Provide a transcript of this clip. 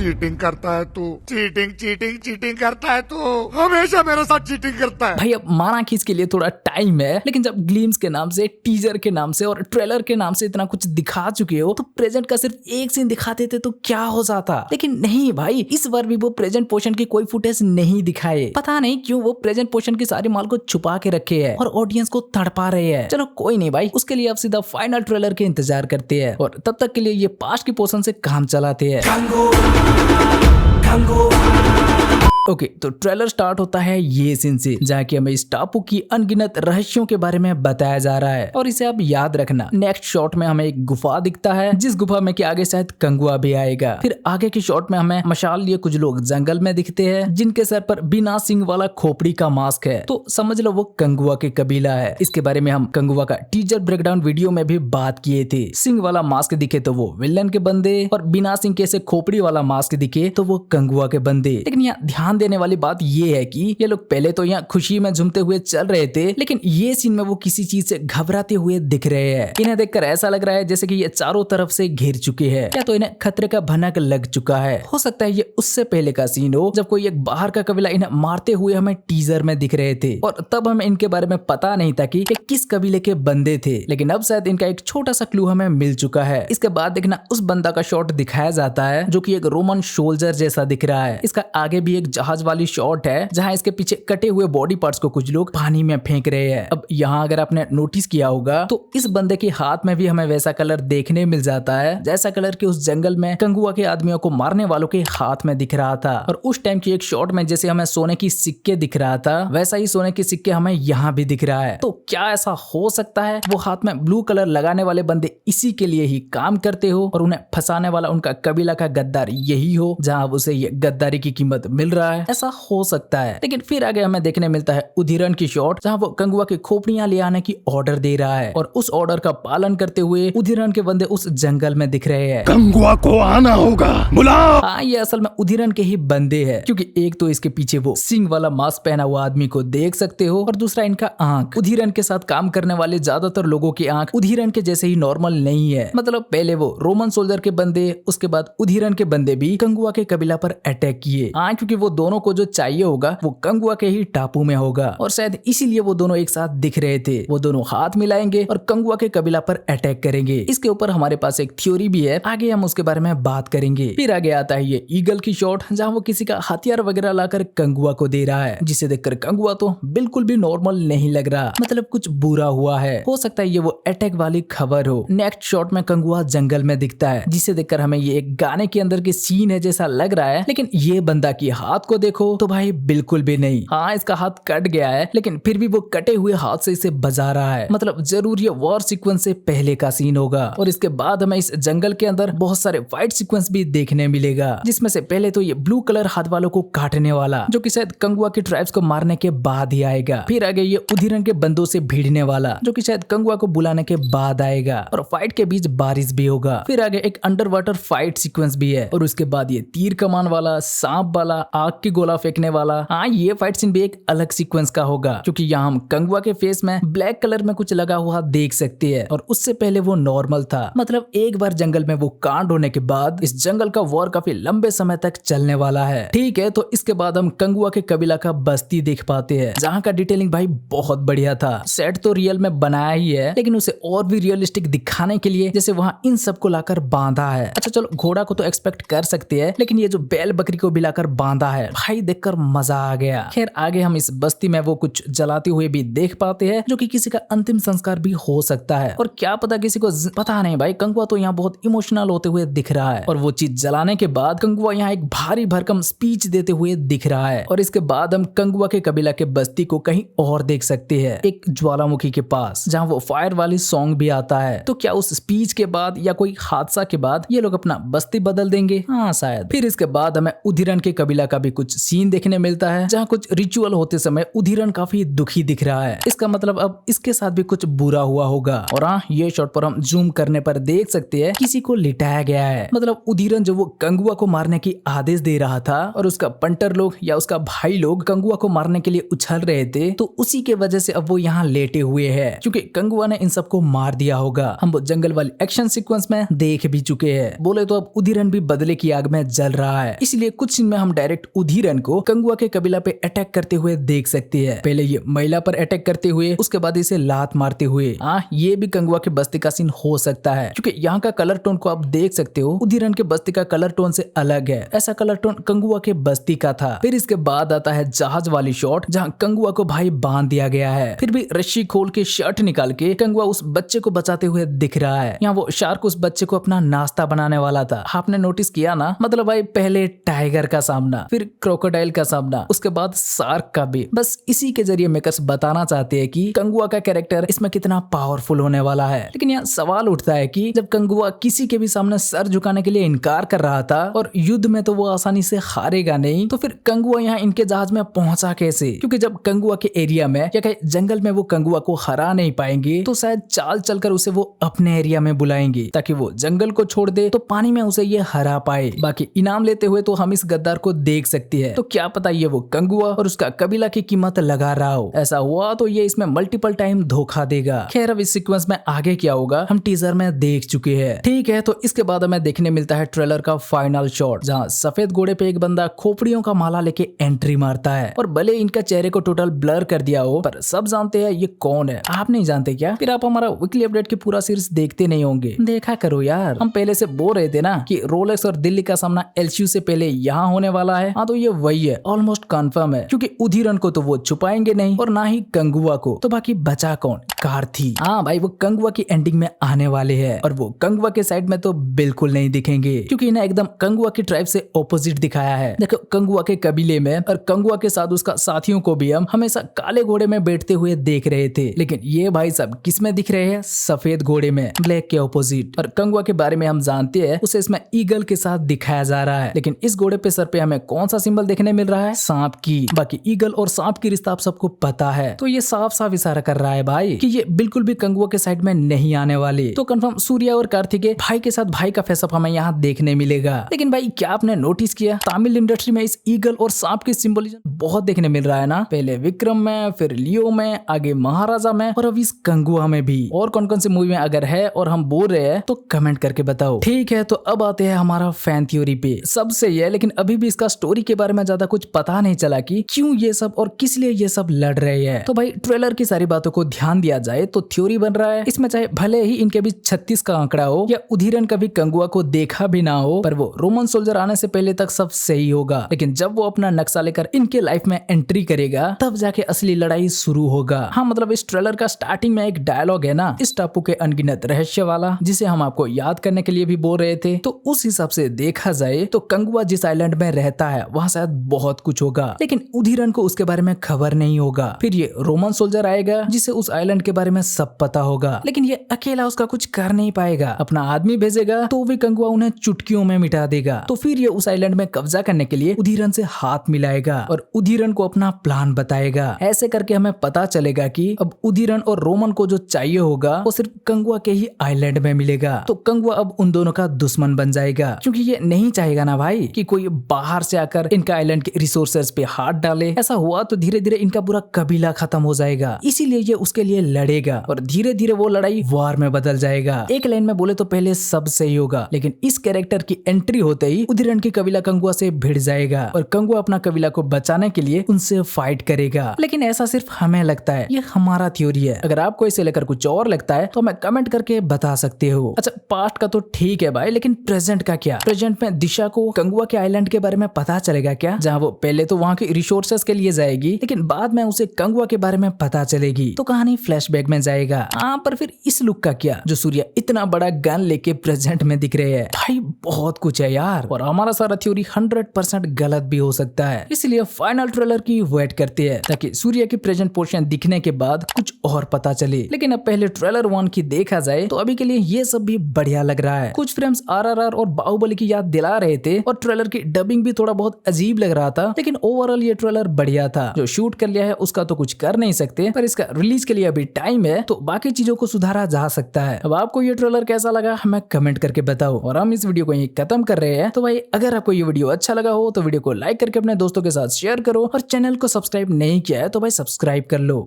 Cheating करता है तू, चीटिंग चीटिंग चीटिंग करता है तू, हमेशा मेरे साथ चीटिंग करता है। भाई अब माना कि इसके लिए थोड़ा टाइम है, लेकिन जब ग्लिम्स के नाम से, टीजर के नाम से और ट्रेलर के नाम से इतना कुछ दिखा चुके हो, तो प्रेजेंट का सिर्फ एक सीन दिखाते थे तो क्या हो जाता। लेकिन नहीं भाई, इस बार भी वो प्रेजेंट पोर्शन की कोई फुटेज नहीं दिखाए। पता नहीं क्यों वो प्रेजेंट पोर्शन की सारी माल को छुपा के रखे है और ऑडियंस को तड़पा रहे हैं। चलो कोई नहीं भाई, उसके लिए अब सीधा फाइनल ट्रेलर के इंतजार करते हैं और तब तक के लिए ये पास्ट की पोर्शन से काम चलाते हैं। ओके, तो ट्रेलर स्टार्ट होता है ये सीन से, जहाँ की हमें इस टापू की अनगिनत रहस्यों के बारे में बताया जा रहा है। और इसे आप याद रखना, नेक्स्ट शॉट में हमें एक गुफा दिखता है, जिस गुफा में के आगे शायद कंगुआ भी आएगा। फिर आगे की शॉट में हमें मशाल लिए कुछ लोग जंगल में दिखते हैं, जिनके सर पर बिना सिंग वाला खोपड़ी का मास्क है, तो समझ लो वो कंगुआ के कबीला है। इसके बारे में हम कंगुआ का टीजर ब्रेकडाउन वीडियो में भी बात किए थे। सिंग वाला मास्क दिखे तो वो विलन के बंदे, और बिना सिंग के से खोपड़ी वाला मास्क दिखे तो वो कंगुआ के बंदे। लेकिन यहाँ ध्यान देने वाली बात ये है कि ये लोग पहले तो यहाँ खुशी में झूमते हुए चल रहे थे, लेकिन ये सीन में वो किसी चीज से घबराते हुए दिख रहे हैं। इन्हें देखकर ऐसा लग रहा है जैसे कि ये चारों तरफ से घिर चुके हैं, या तो इन्हें खतरे का भनक लग चुका है। हो सकता है ये उससे पहले का सीन हो, जब कोई एक बाहर का कबीला इन्हें मारते हुए हमें टीजर में दिख रहे थे, और तब हमें इनके बारे में पता नहीं था कि ये किस कबीले के बंदे थे। लेकिन अब शायद इनका एक छोटा सा क्लू हमें मिल चुका है। इसके बाद देखना, उस बंदा का शॉट दिखाया जाता है जो कि एक रोमन सोल्जर जैसा दिख रहा है। इसका आगे भी एक जहाज वाली शॉट है, जहां इसके पीछे कटे हुए बॉडी पार्ट्स को कुछ लोग पानी में फेंक रहे हैं। अब यहाँ अगर आपने नोटिस किया होगा तो इस बंदे के हाथ में भी हमें वैसा कलर देखने मिल जाता है, जैसा कलर के उस जंगल में कंगुआ के आदमियों को मारने वालों के हाथ में दिख रहा था। और उस टाइम की एक शॉट में जैसे हमें सोने की सिक्के दिख रहा था, वैसा ही सोने के सिक्के हमें यहाँ भी दिख रहा है। तो क्या ऐसा हो सकता है वो हाथ में ब्लू कलर लगाने वाले बंदे इसी के लिए ही काम करते हो, और उन्हें फंसाने वाला उनका कबीला का गद्दार यही हो, जहाँ उसे ये गद्दारी की कीमत मिल रहा है? ऐसा हो सकता है। लेकिन फिर आगे हमें देखने मिलता है उधिरन की शॉट, जहां वो कंगुआ की खोपड़ियां ले आने की ऑर्डर दे रहा है, और उस ऑर्डर का पालन करते हुए उधिरन के बंदे उस जंगल में दिख रहे हैं। कंगुआ को आना होगा, बुलाओ। हाँ, ये असल में उधिरन के ही बंदे हैं, क्योंकि एक तो इसके पीछे वो सिंग वाला मास्क पहना हुआ आदमी को देख सकते हो, और दूसरा इनका आंख। उधिरन के साथ काम करने वाले ज्यादातर लोगों की आंख उधिरन के जैसे ही नॉर्मल नहीं है। मतलब पहले वो रोमन सोल्जर के बंदे, उसके बाद उधिरन के बंदे भी कंगुआ के कबीला पर अटैक किए। हाँ, क्योंकि वो दोनों को जो चाहिए होगा वो कंगुआ के ही टापू में होगा, और शायद इसीलिए वो दोनों एक साथ दिख रहे थे। वो दोनों हाथ मिलाएंगे और कंगुआ के कबीला पर अटैक करेंगे। इसके ऊपर हमारे पास एक थ्योरी भी है, आगे हम उसके बारे में बात करेंगे। फिर आगे आता है ये ईगल की शॉट, जहाँ वो किसी का हथियार वगैरह लाकर कंगुआ को दे रहा है, जिसे देखकर कंगुआ तो बिल्कुल भी नॉर्मल नहीं लग रहा, मतलब कुछ बुरा हुआ है। हो सकता है ये वो अटैक वाली खबर हो। नेक्स्ट शॉट में कंगुआ जंगल में दिखता है, जिसे देखकर हमें ये एक गाने के अंदर के सीन है जैसा लग रहा है। लेकिन ये बंदा की हाथ को देखो तो भाई बिल्कुल भी नहीं। हाँ, इसका हाथ कट गया है, लेकिन फिर भी वो कटे हुए हाथ से इसे बजा रहा है, मतलब जरूर ये वॉर सीक्वेंस से पहले का सीन होगा। और इसके बाद हमें इस जंगल के अंदर बहुत सारे फाइट सीक्वेंस भी देखने मिलेगा, जिसमें से पहले तो ये ब्लू कलर हाथ वालों को काटने वाला, जो कि शायद कंगुआ की ट्राइब्स को मारने के बाद ही आएगा। फिर आगे ये उधिरन के बंदों से भिड़ने वाला, जो कि शायद कंगुआ को बुलाने के बाद आएगा, और फाइट के बीच बारिश भी होगा। फिर आगे एक अंडर वाटर फाइट सीक्वेंस भी है, और उसके बाद ये तीर कमान वाला, सांप वाला, आग की गोला फेंकने वाला। हाँ, ये फाइट सीन भी एक अलग सीक्वेंस का होगा, क्योंकि यहाँ हम कंगुआ के फेस में ब्लैक कलर में कुछ लगा हुआ देख सकते हैं, और उससे पहले वो नॉर्मल था। मतलब एक बार जंगल में वो कांड होने के बाद इस जंगल का वॉर काफी लंबे समय तक चलने वाला है। ठीक है, तो इसके बाद हम कंगुआ के कबीला का बस्ती देख पाते हैं, जहाँ का डिटेलिंग भाई बहुत बढ़िया था। सेट तो रियल में बनाया ही है, लेकिन उसे और भी रियलिस्टिक दिखाने के लिए जैसे वहाँ इन सबको लाकर बांधा है। अच्छा चलो, घोड़ा को तो एक्सपेक्ट कर सकते हैं, लेकिन ये जो बैल बकरी को भी लाकर बांधा है, भाई देखकर मजा आ गया। खैर आगे हम इस बस्ती में वो कुछ जलाते हुए भी देख पाते हैं, जो कि किसी का अंतिम संस्कार भी हो सकता है, और क्या पता किसी को पता नहीं। भाई कंगुआ तो यहाँ बहुत इमोशनल होते हुए दिख रहा है, और वो चीज जलाने के बाद कंगुआ यहाँ एक भारी भरकम स्पीच देते हुए दिख रहा है। और इसके बाद हम कंगुआ के कबीला के बस्ती को कहीं और देख सकते हैं, एक ज्वालामुखी के पास, जहाँ वो फायर वाली सॉन्ग भी आता है। तो क्या उस स्पीच के बाद या कोई हादसा के बाद ये लोग अपना बस्ती बदल देंगे? हाँ शायद। फिर इसके बाद हमें उधिरन के कबीला का भी कुछ सीन देखने मिलता है जहाँ कुछ रिचुअल होते समय उधीरन काफी दुखी दिख रहा है। इसका मतलब अब इसके साथ भी कुछ बुरा हुआ होगा। और हाँ, ये शॉट पर हम जूम करने पर देख सकते हैं किसी को लिटाया गया है। मतलब उधीरन जो वो कंगुआ को मारने की आदेश दे रहा था और उसका पंटर लोग या उसका भाई लोग कंगुआ को मारने के लिए उछल रहे थे, तो उसी के वजह से अब वो यहाँ लेटे हुए हैं क्योंकि कंगुआ ने इन सबको मार दिया होगा। हम वो जंगल वाली एक्शन सीक्वेंस में देख भी चुके हैं। बोले तो अब उधीरन भी बदले की आग में जल रहा है, इसलिए कुछ सीन में हम डायरेक्ट उधीरन को कंगुआ के कबीला पे अटैक करते हुए देख सकते हैं। पहले ये महिला पर अटैक करते हुए, उसके बाद इसे लात मारते हुए। ये भी कंगुआ के बस्ती का सीन हो सकता है क्योंकि यहाँ का कलर टोन को आप देख सकते हो उधीरन के बस्ती का कलर टोन से अलग है। ऐसा कलर टोन कंगुआ के बस्ती का था। फिर इसके बाद आता है जहाज वाली शॉट जहाँ कंगुआ को भाई बांध दिया गया है। फिर भी रस्सी खोल के शर्ट निकाल के कंगुआ उस बच्चे को बचाते हुए दिख रहा है। यहाँ वो शार्क उस बच्चे को अपना नाश्ता बनाने वाला था। आपने नोटिस किया ना? मतलब भाई पहले टाइगर का सामना, फिर क्रोकोडाइल का सामना, उसके बाद शार्क का भी। बस इसी के जरिए मेकर्स बताना चाहते हैं कि कंगुआ का कैरेक्टर इसमें कितना पावरफुल होने वाला है। लेकिन यहाँ सवाल उठता है कि जब कंगुआ किसी के भी सामने सर झुकाने के लिए इनकार कर रहा था और युद्ध में तो वो आसानी से हारेगा नहीं, तो फिर कंगुआ यहाँ इनके जहाज में पहुंचा कैसे? क्योंकि जब कंगुआ के एरिया में या कहीं जंगल में वो कंगुआ को हरा नहीं पाएंगे तो शायद चाल चलकर उसे वो अपने एरिया में बुलाएंगे ताकि वो जंगल को छोड़ दे तो पानी में उसे ये हरा पाए। बाकी इनाम लेते हुए तो हम इस गद्दार को देख सकते हैं। तो क्या पता ये वो कंगुआ और उसका कबीला की कीमत लगा रहा हो। ऐसा हुआ तो ये इसमें मल्टीपल टाइम धोखा देगा। खैर अब इस सीक्वेंस में आगे क्या होगा हम टीजर में देख चुके हैं। ठीक है, तो इसके बाद हमें देखने मिलता है ट्रेलर का फाइनल शॉट जहाँ सफेद घोड़े पे एक बंदा खोपड़ियों का माला लेके एंट्री मारता है। और भले इनका चेहरे को टोटल ब्लर कर दिया हो पर सब जानते हैं ये कौन है। आप नहीं जानते क्या? फिर आप हमारा वीकली अपडेट की पूरा सीरीज देखते नहीं होंगे। देखा करो यार। हम पहले से बोल रहे थे ना कि रोलेक्स और दिल्ली का सामना एलसीयू से पहले यहाँ होने वाला है। हाँ, तो ये वही है, ऑलमोस्ट कंफर्म है क्योंकि उधीरन को तो वो छुपाएंगे नहीं और ना ही कंगुआ को। तो बाकी बचा कौन? कार्थी। हाँ भाई, वो कंगुआ की एंडिंग में आने वाले हैं और वो कंगुआ के साइड में तो बिल्कुल नहीं दिखेंगे क्योंकि इन्हें एकदम कंगुआ की ट्राइब से ऑपोजिट दिखाया है। देखो कंगुआ के कबीले में और कंगुआ के साथ उसका साथियों को भी हम हमेशा काले घोड़े में बैठते हुए देख रहे थे, लेकिन ये भाई सब किस में दिख रहे हैं? सफेद घोड़े में, ब्लैक के ऑपोजिट। और कंगुआ के बारे में हम जानते हैं उसे इसमें ईगल के साथ दिखाया जा रहा है, लेकिन इस घोड़े पे सर पे हमें कौन सा सिंबल देखने मिल रहा है? सांप की। बाकी ईगल और सांप की रिश्ता आप सबको पता है, तो ये साफ साफ इशारा कर रहा है भाई कि ये बिल्कुल भी कंगुआ के साइड में नहीं आने वाले। तो कंफर्म सूर्या और कार्तिक भाई के साथ भाई का फेसअप हमें यहाँ देखने मिलेगा। लेकिन भाई क्या आपने नोटिस किया तमिल इंडस्ट्री में इस ईगल और सांप की सिंबलिज्म बहुत देखने मिल रहा है ना? पहले विक्रम में, फिर लियो में, आगे महाराजा में और अब इस कंगुआ में भी। और कौन कौन सी मूवी में अगर है और हम बोल रहे हैं तो कमेंट करके बताओ। ठीक है, तो अब आते हैं हमारा फैन थ्योरी पे। सबसे ये, लेकिन अभी भी इसका स्टोरी के बारे में ज्यादा कुछ पता नहीं चला कि क्यों ये सब और किस लिए ये सब लड़ रहे हैं। तो भाई ट्रेलर की सारी बातों को ध्यान दिया जाए तो थ्योरी बन रहा है इसमें चाहे भले ही इनके बीच 36 का आंकड़ा हो या उधीरन कभी कंगुआ को देखा भी ना हो, पर वो रोमन सोल्जर आने से पहले तक सब सही होगा। लेकिन जब वो अपना नक्शा लेकर इनके लाइफ में एंट्री करेगा तब जाके असली लड़ाई शुरू होगा। हाँ, मतलब इस ट्रेलर का स्टार्टिंग में एक डायलॉग है ना, इस टापू के अनगिनत रहस्य वाला, जिसे हम आपको याद करने के लिए भी बोल रहे थे। तो उस हिसाब से देखा जाए तो कंगुआ जिस आइलैंड में रहता है वहाँ शायद बहुत कुछ होगा, लेकिन उधीरन को उसके बारे में खबर नहीं होगा। फिर ये रोमन सोल्जर आएगा जिसे उस आइलैंड के बारे में सब पता होगा, लेकिन ये अकेला उसका कुछ कर नहीं पाएगा। अपना आदमी भेजेगा तो भी कंगुआ उन्हें चुटकियों में मिटा देगा। तो फिर ये उस आइलैंड में कब्जा करने के लिए उधीरन से हाथ मिलाएगा और उधीरन को अपना प्लान बताएगा। ऐसे करके हमें पता चलेगा कि अब उधीरन और रोमन को जो चाहिए होगा वो सिर्फ कंगुआ के ही आइलैंड में मिलेगा। तो कंगुआ अब उन दोनों का दुश्मन बन जाएगा क्योंकि ये नहीं चाहेगा ना भाई कि कोई बाहर से आकर इनका आइलैंड के रिसोर्सेज पे हाथ डाले। ऐसा हुआ तो धीरे धीरे इनका पूरा कबीला खत्म हो जाएगा, इसीलिए ये उसके लिए लड़ेगा और धीरे धीरे वो लड़ाई वार में बदल जाएगा। एक लाइन में बोले तो पहले सब सही होगा, लेकिन इस कैरेक्टर की एंट्री होते ही उधीरन की कबीला कंगुआ से भिड़ जाएगा और कंगुआ अपना कबीला को बचाने के लिए उनसे फाइट करेगा। लेकिन ऐसा सिर्फ हमें लगता है, ये हमारा थ्योरी है। अगर आपको इसे लेकर कुछ और लगता है तो हमें कमेंट करके बता सकते हो। अच्छा, पास्ट का तो ठीक है भाई, लेकिन प्रेजेंट का क्या? प्रेजेंट में दिशा को कंगुआ के आइलैंड के बारे में पता चलेगा क्या? जहाँ वो पहले तो वहाँ के रिसोर्सेस के लिए जाएगी, लेकिन बाद में उसे कंगुआ के बारे में पता चलेगी तो कहानी फ्लैशबैक में जाएगा। हाँ, पर फिर इस लुक का क्या जो सूर्या इतना बड़ा गन लेके प्रेजेंट में दिख रहे हैं? भाई बहुत कुछ है यार, और हमारा सारा थ्योरी 100% गलत भी हो सकता है। इसलिए फाइनल ट्रेलर की वेट करते हैं ताकि सूर्या की प्रेजेंट पोर्शन दिखने के बाद कुछ और पता चले। लेकिन अब पहले ट्रेलर 1 की देखा जाए तो अभी के लिए ये सब भी बढ़िया लग रहा है। कुछ फ्रेम्स आरआरआर और बाहुबली की याद दिला रहे थे और ट्रेलर की डबिंग भी थोड़ा बहुत अजीब लग रहा था, लेकिन ओवरऑल ये ट्रेलर बढ़िया था। जो शूट कर लिया है उसका तो कुछ कर नहीं सकते, पर इसका रिलीज के लिए अभी टाइम है, तो बाकी चीजों को सुधारा जा सकता है। अब आपको ये ट्रेलर कैसा लगा हमें कमेंट करके बताओ। और हम इस वीडियो को यहीं खत्म कर रहे हैं। तो भाई अगर आपको ये वीडियो अच्छा लगा हो तो वीडियो को लाइक करके अपने दोस्तों के साथ शेयर करो, और चैनल को सब्सक्राइब नहीं किया है तो भाई सब्सक्राइब कर लो।